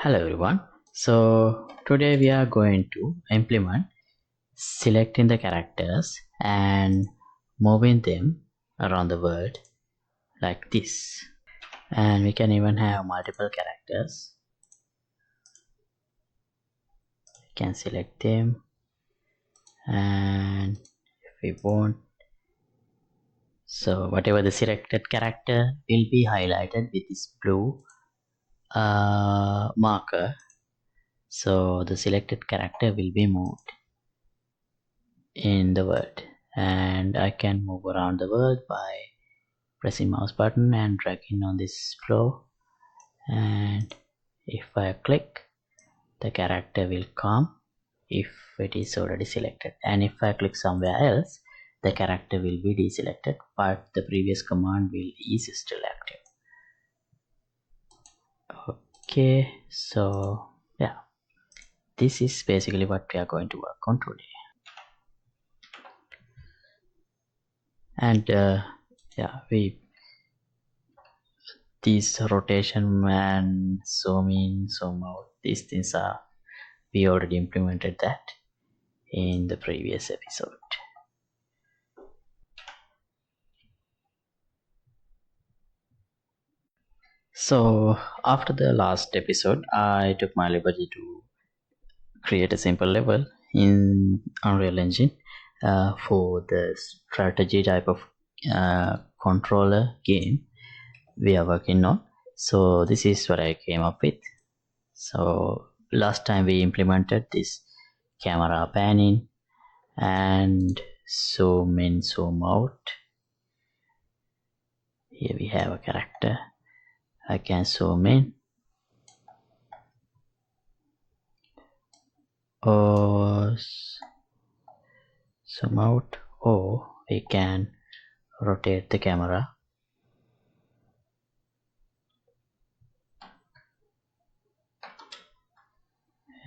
Hello everyone. So today we are going to implement selecting the characters and moving them around the world like this. And we can even have multiple characters. We can select them, and if we want, so whatever the selected character will be highlighted with this blue marker. So the selected character will be moved in the world, and I can move around the world by pressing mouse button and dragging on this floor, and if I click, the character will come if it is already selected, and if I click somewhere else, the character will be deselected, but the previous command is still active. Okay, so yeah, this is basically what we are going to work on today. And yeah, these rotation and zoom in, zoom out, these things are, we already implemented that in the previous episode. So after the last episode, I took my liberty to create a simple level in Unreal Engine for the strategy type of controller game we are working on. So this is what I came up with. So last time we implemented this camera panning and zoom in, zoom out. Here we have a character. I can zoom in or zoom out, or we can rotate the camera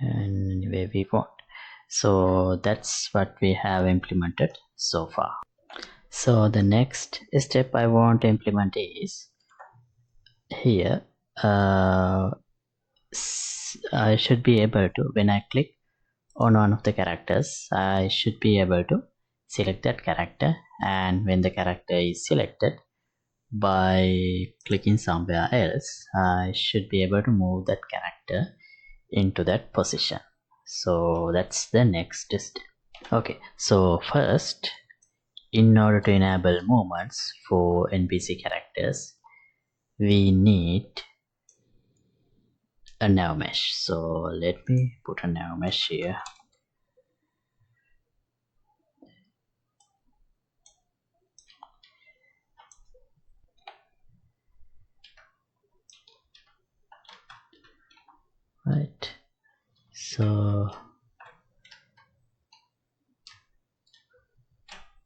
any way we want. So that's what we have implemented so far. So the next step I want to implement is here. I should be able to, when I click on one of the characters, I should be able to select that character, and when the character is selected, by clicking somewhere else, I should be able to move that character into that position. So that's the next step. Okay, so first, in order to enable movements for NPC characters, we need a nav mesh. So let me put a nav mesh here. Right, so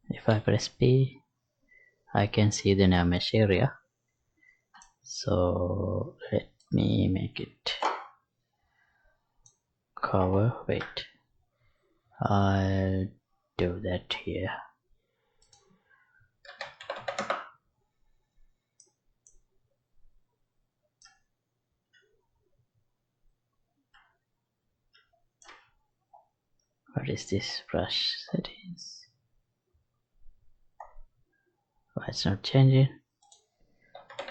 if I press P, I can see the nav mesh area. So let me make it cover. Wait, I'll do that here. What is this? Brush settings. Why it's not changing?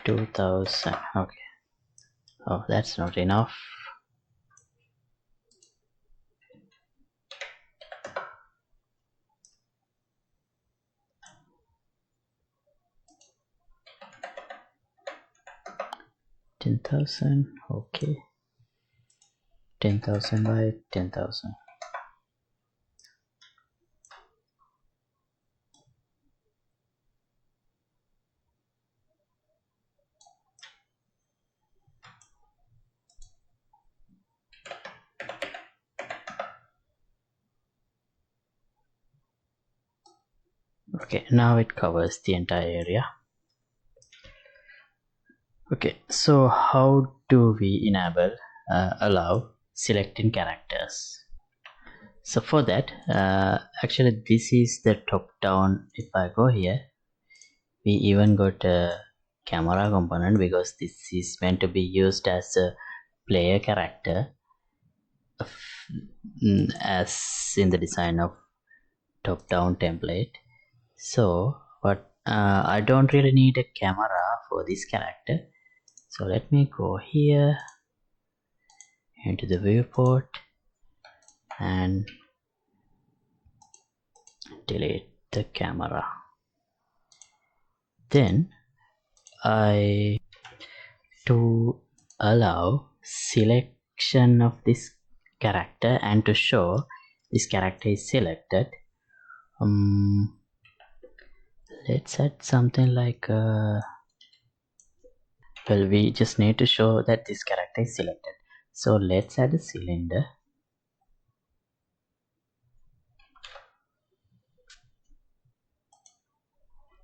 2000. Okay. Oh, that's not enough. $10,000. Okay. 10,000 by 10,000. Okay, now it covers the entire area. Okay, so how do we enable allow selecting characters? So for that, actually this is the top down. If I go here, we even got a camera component, because this is meant to be used as a player character as in the design of top-down template. So what I don't really need a camera for this character, so let me go here into the viewport and delete the camera. Then to allow selection of this character and to show this character is selected, let's add something like well, we just need to show that this character is selected, so let's add a cylinder.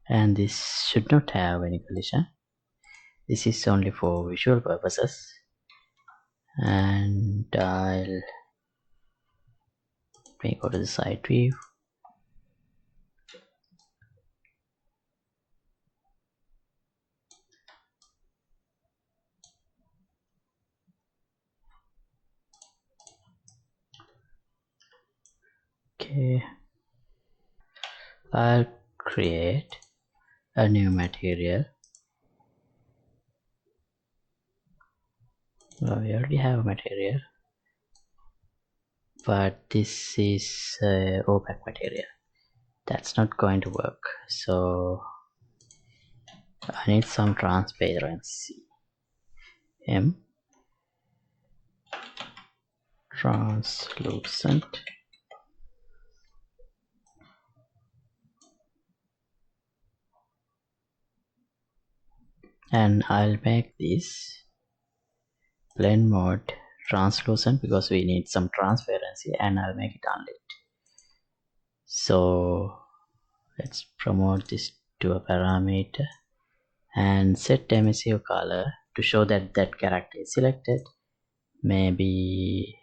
And this should not have any collision. This is only for visual purposes. And let me go to the side view. Okay, I'll create a new material. Well, we already have a material, but this is opaque material. That's not going to work, so I need some transparency. Translucent. And I'll make this blend mode translucent because we need some transparency, and I'll make it unlit. So let's promote this to a parameter and set emissive color to show that that character is selected. Maybe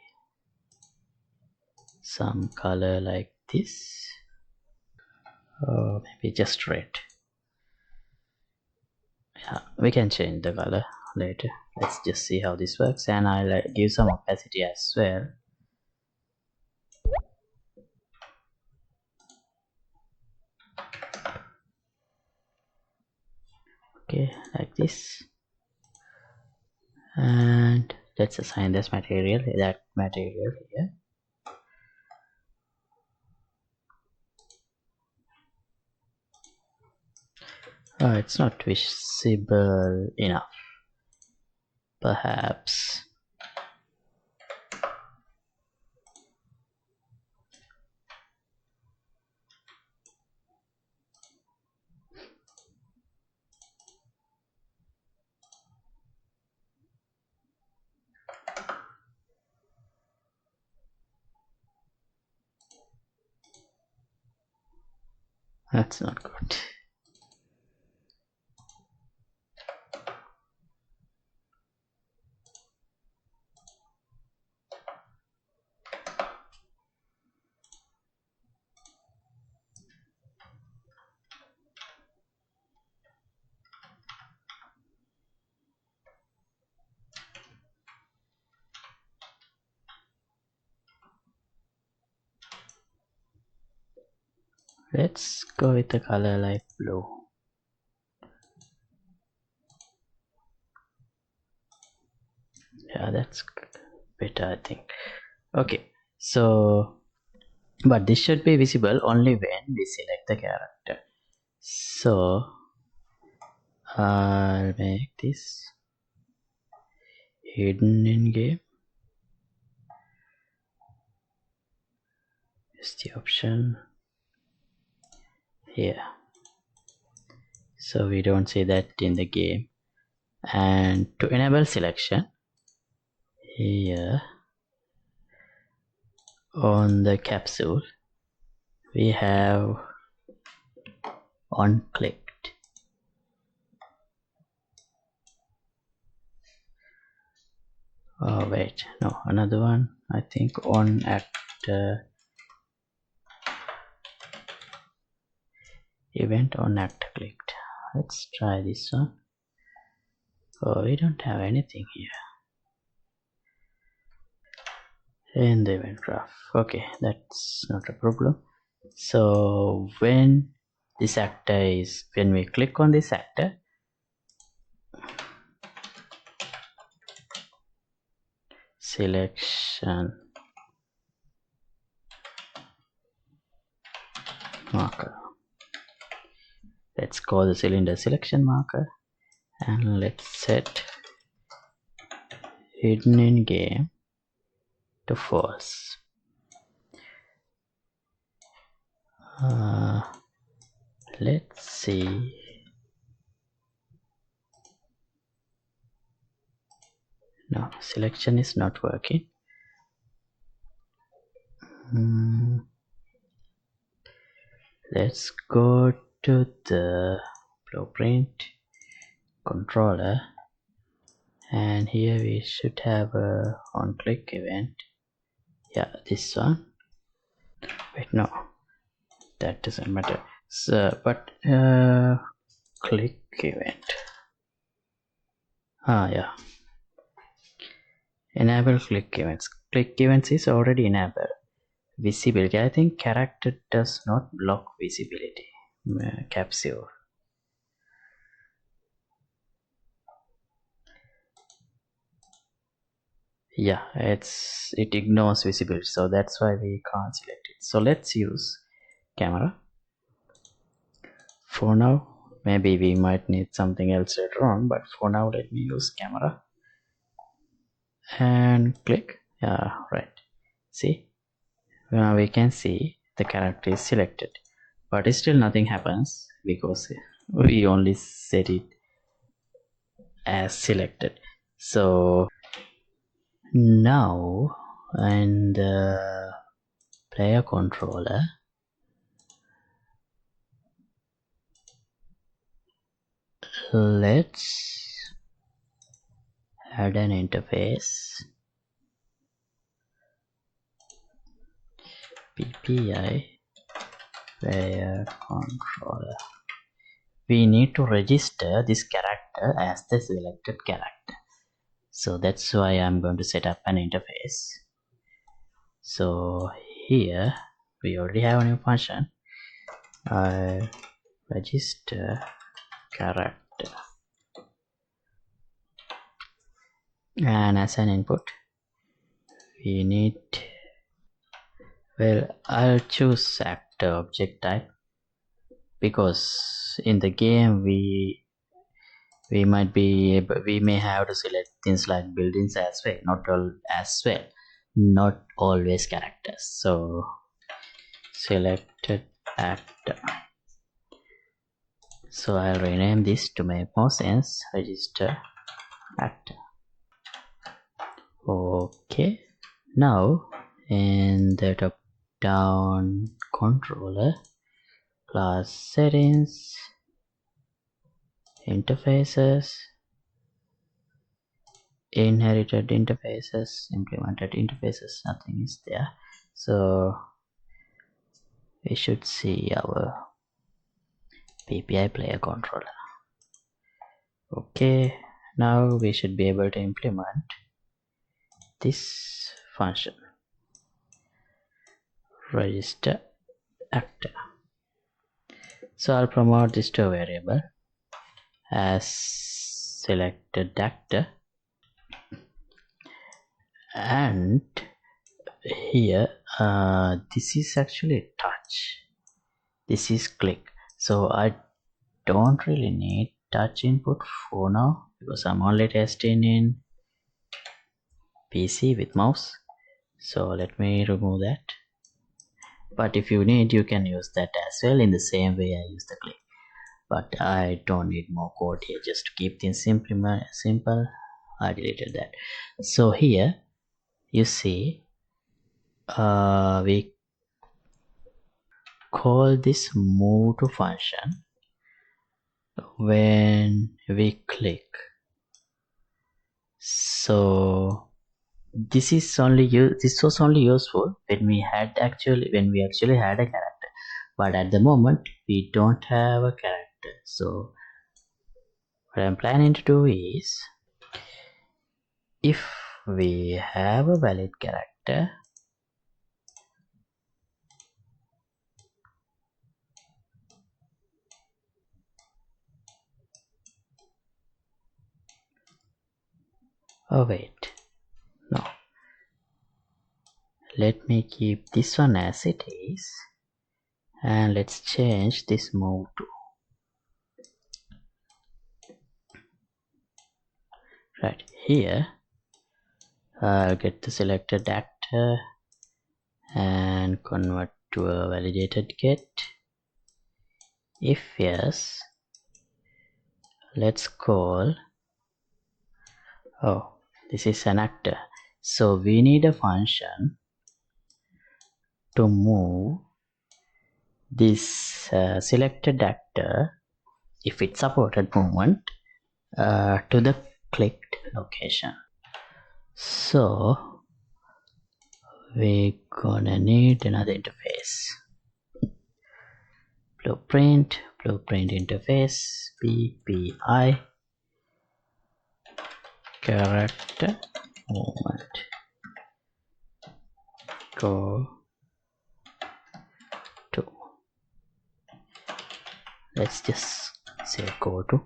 some color like this, or maybe just red. Yeah, we can change the color later. Let's just see how this works, and I'll give some opacity as well. Okay, like this. And let's assign this material, that material here. Oh, it's not visible enough. Perhaps that's not good. Let's go with the color like blue. Yeah, that's better, I think. Okay, so but this should be visible only when we select the character. So I'll make this hidden in game. Is the option here, so we don't see that in the game. And to enable selection, here on the capsule we have on clicked. Oh wait, no, another one. I think on actor event on actor clicked. Let's try this one. Oh, we don't have anything here. in the event graph. Okay, that's not a problem. So when we click on this actor, selection marker, let's call the cylinder selection marker, and let's set hidden in game to false. Let's see. No, selection is not working. Let's go to the blueprint controller, and here we should have a on click event. Yeah, this one. Wait, no, that doesn't matter. So but click event, yeah, enable click events. Click events is already enabled. Visibility, I think character does not block visibility. Capsule. Yeah, it ignores visibility, so that's why we can't select it. So let's use camera for now. Maybe we might need something else later on, but for now let me use camera and click. Yeah, right, see, now we can see the character is selected, but still nothing happens because we only set it as selected. So now in the player controller, let's add an interface, PPI player controller. We need to register this character as the selected character, so that's why I'm going to set up an interface. So here we already have a new function. I register character, and as an input we need, well, I'll choose actor object type, because in the game we may have to select things like buildings as well, not always characters. So selected actor, so I'll rename this to make more sense, register actor. Okay, now in the top down controller, class settings, interfaces, inherited interfaces, implemented interfaces, nothing is there. So we should see our PPI player controller. Okay, now we should be able to implement this function, register actor. So I'll promote this to a variable as selected actor, and here this is actually touch, this is click, so I don't really need touch input for now because I'm only testing in PC with mouse. So let me remove that, but if you need you can use that as well in the same way I use the click, but I don't need more code here. Just to keep things simple, I deleted that. So here you see we call this move to function when we click. So this was only useful when we actually had a character, but at the moment we don't have a character. So what I'm planning to do is, if we have a valid character, Oh wait, no. Let me keep this one as it is, and let's change this move to. Right here, I'll get the selected actor and convert to a validated get. If yes, let's call, oh, this is an actor, so we need a function to move this selected actor, if it's supported movement, to the clicked location. So we're gonna need another interface. Blueprint interface, PPI character movement, go to, let's just say go to,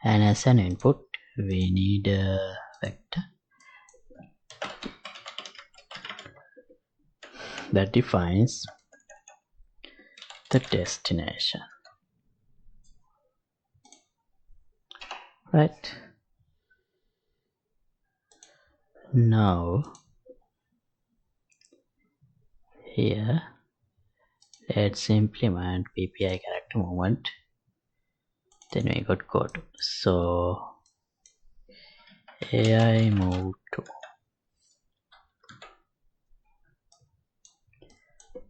and as an input we need a vector that defines the destination. Right, now here let's implement PPI character movement, then we got code. So AI move to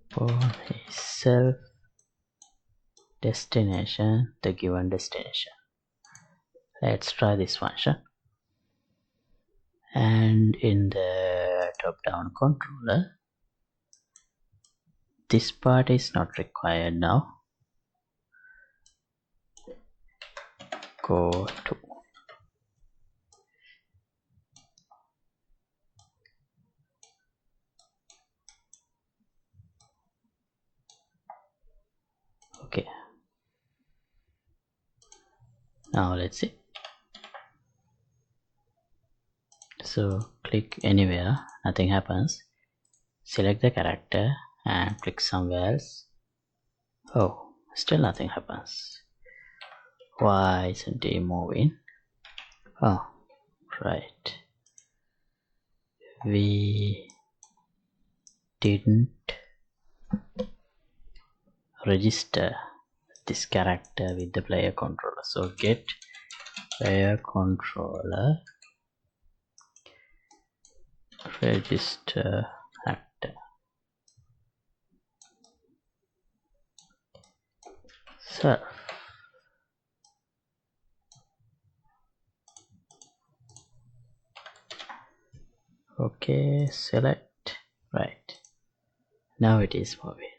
for itself destination, the given destination. Let's try this function, and in the top down controller this part is not required now. Go to, okay, now let's see. So click anywhere, nothing happens. Select the character and click somewhere else. Oh, still nothing happens. Why isn't he moving? Oh, right, we didn't register this character with the player controller. So get player controller register actor. So okay, select, right, now it is moving.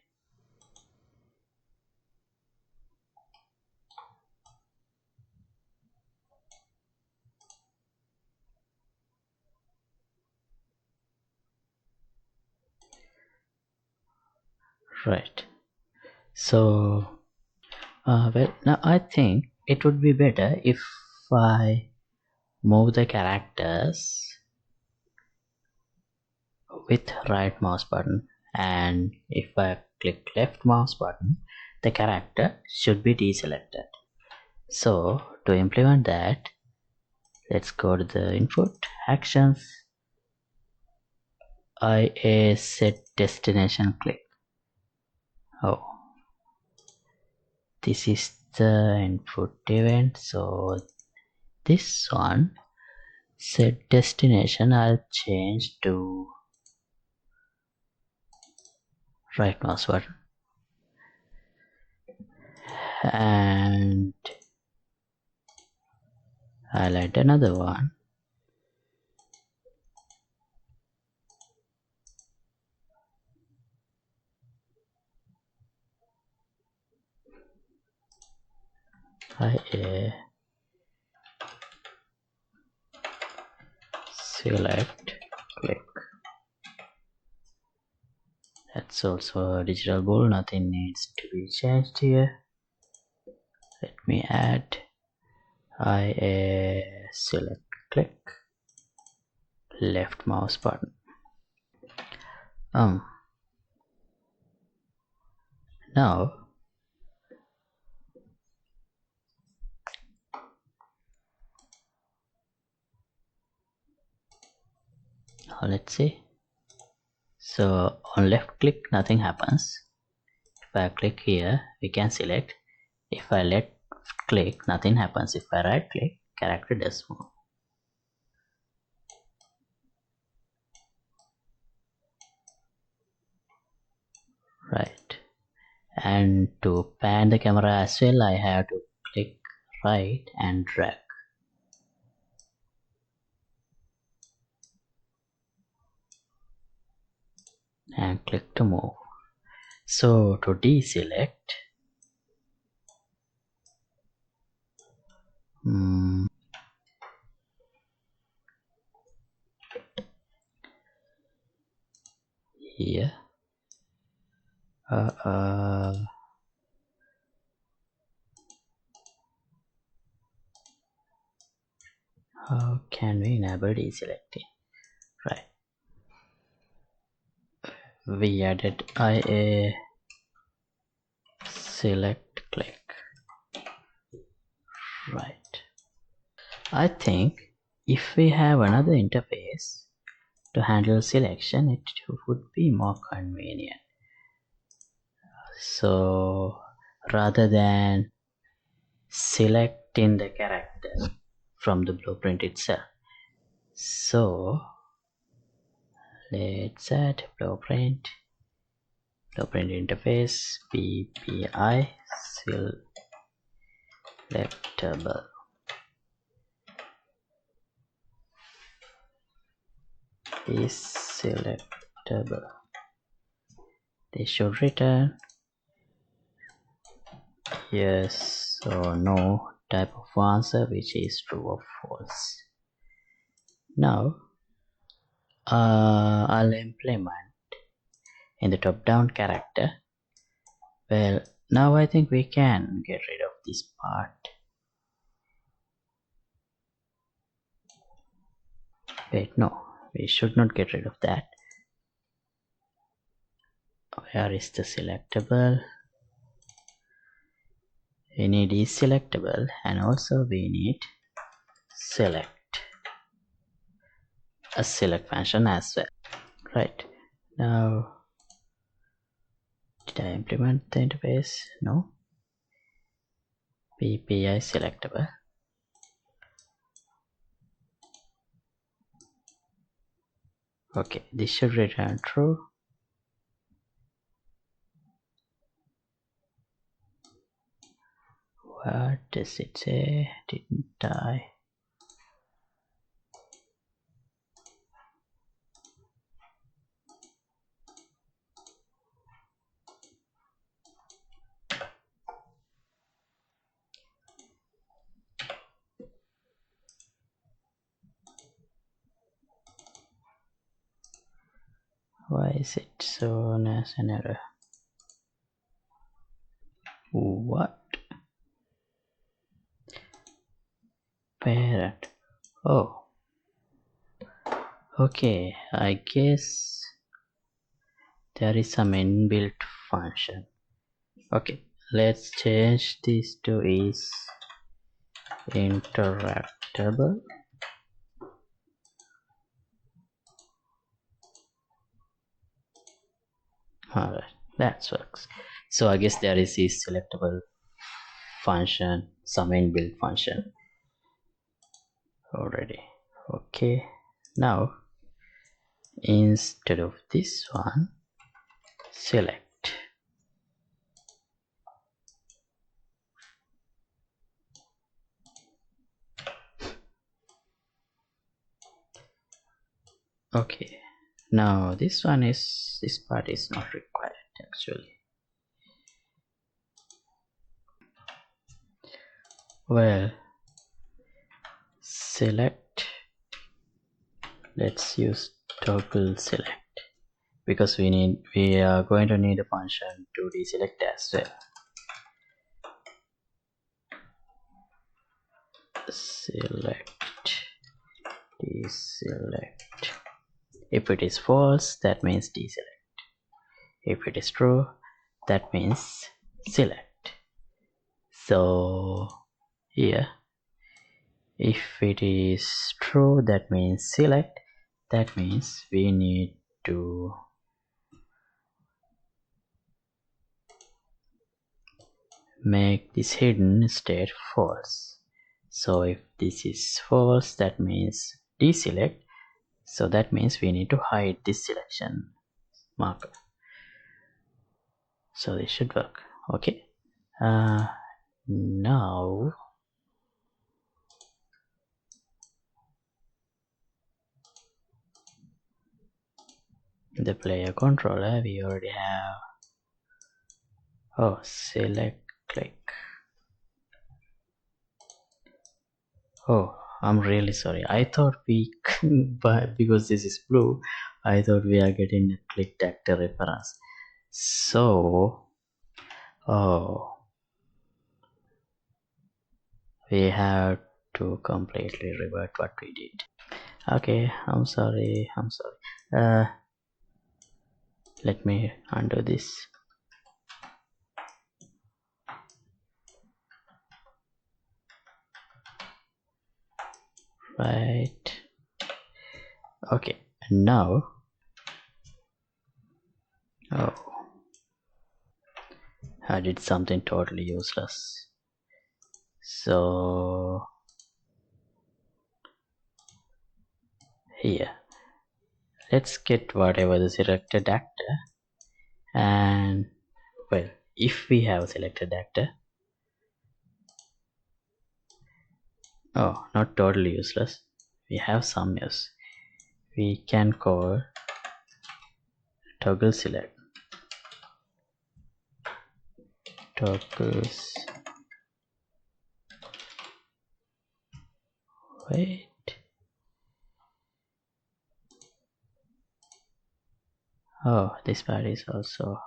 Right, so well, now I think it would be better if I move the characters with right mouse button, and if I click left mouse button the character should be deselected. So to implement that, let's go to the input actions, IA set destination click. Oh, this is the input event, so this one set destination I'll change to right mouse button, and I'll add another one, IA select click. That's also a digital bool, nothing needs to be changed here. Let me add IA select click, left mouse button. Now let's see. So on left click nothing happens. If I click here we can select. If I left click nothing happens. If I right click, character does move. Right. And to pan the camera as well, I have to click right and drag. And click to move. So to deselect, here, how can we enable deselecting? Right. We added IA select click. Right. I think if we have another interface to handle selection, it would be more convenient. So rather than selecting the character from the blueprint itself, so let's add blueprint interface BPI selectable. Is selectable. This should return yes or no type of answer, which is true or false. Now I'll implement in the top down character. Well, now I think we can get rid of this part. Wait, no, we should not get rid of that. Where is the selectable? We need is selectable, and also we need select, a select function as well. Right. Now did I implement the interface? No. PPI selectable. Okay, this should return true. What does it say? Didn't I? Why is it shown as an error? What? Parent. Oh. Okay, I guess there is some inbuilt function. Okay, let's change this to is interactable. Alright, that works. So I guess there is a selectable function, some inbuilt function already. Okay, now instead of this one, select. Okay, now this part is not required actually. Well, select, let's use toggle select, because we are going to need a function to deselect as well. Select deselect. If it is false, that means deselect. If it is true, that means select. So here, if it is true, that means select. That means we need to make this hidden state false. So if this is false, that means deselect. So that means we need to hide this selection marker. So this should work. Okay. Now the player controller, we already have select click. I'm really sorry. I thought we but because this is blue, I thought we are getting a clicked actor reference. So we have to completely revert what we did. Okay, I'm sorry. Let me undo this. Right. Okay, now I did something totally useless. So here, let's get whatever the selected actor, and well, if we have selected actor, not totally useless, we have some use. We can call toggle select. Toggles. Wait. This part is also.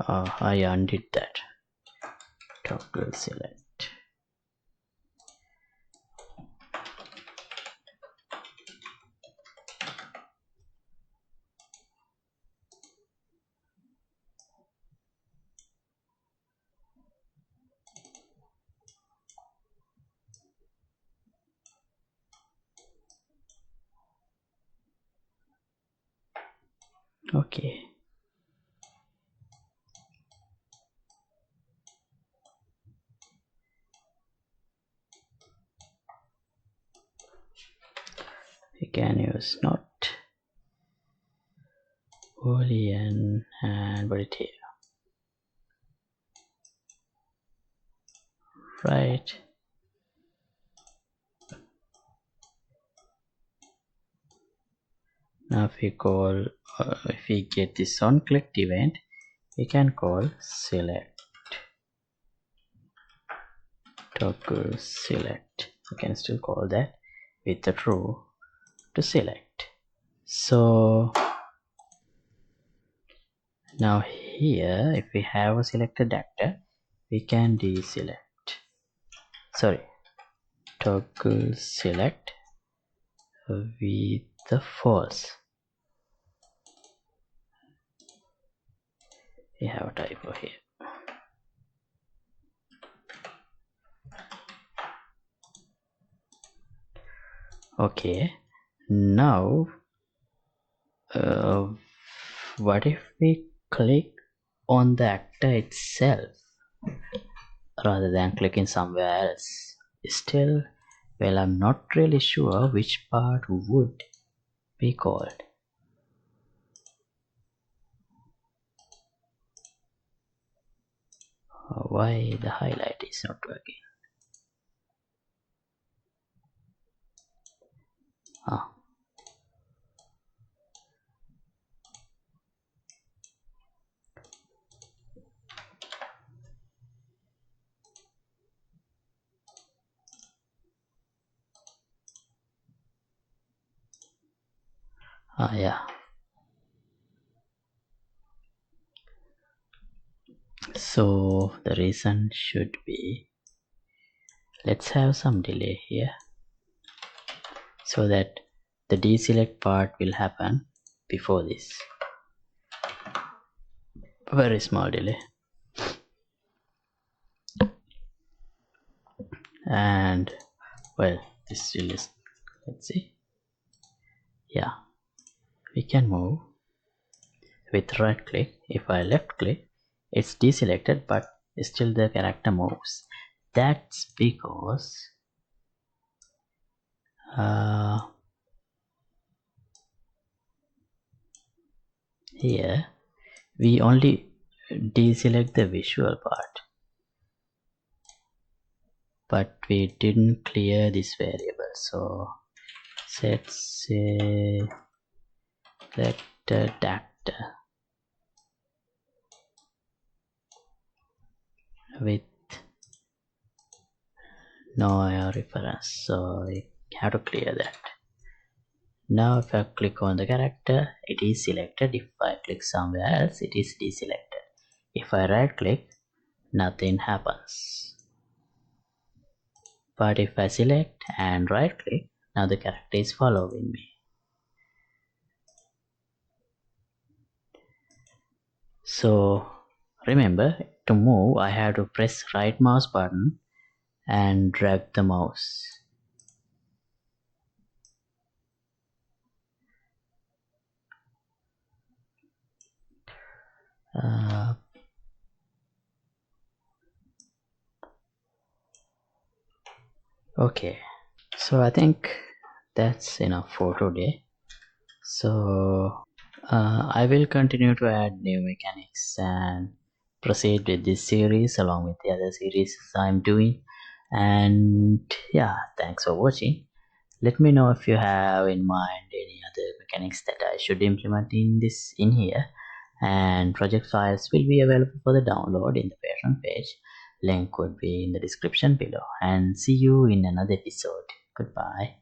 I undid that. Toggle select. Okay. We can use not boolean and put it here. Right. Now if we call, if we get this on clicked event, we can call select. Toggle select. We can still call that with the true to select. So now here, if we have a selected actor, we can deselect. Sorry, toggle select with the false. We have a typo here. Okay, now what if we click on the actor itself rather than clicking somewhere else? Still, well, I'm not really sure which part would be called. Why the highlight is not working? Yeah. So the reason should be, let's have some delay here so that the deselect part will happen before this. Very small delay. And well, this still is, let's see, yeah, we can move with right click. If I left click, it's deselected, but still the character moves. That's because here we only deselect the visual part, but we didn't clear this variable. So let's say that actor with no reference, so we have to clear that. Now if I click on the character, it is selected. If I click somewhere else, it is deselected. If I right click, nothing happens. But if I select and right click, now the character is following me. So remember, to move I have to press right mouse button and drag the mouse. Okay, so I think that's enough for today. So I will continue to add new mechanics and proceed with this series along with the other series I'm doing. And yeah, thanks for watching. Let me know if you have in mind any other mechanics that I should implement in here. And project files will be available for the download in the Patreon page. Link would be in the description below. And see you in another episode. Goodbye.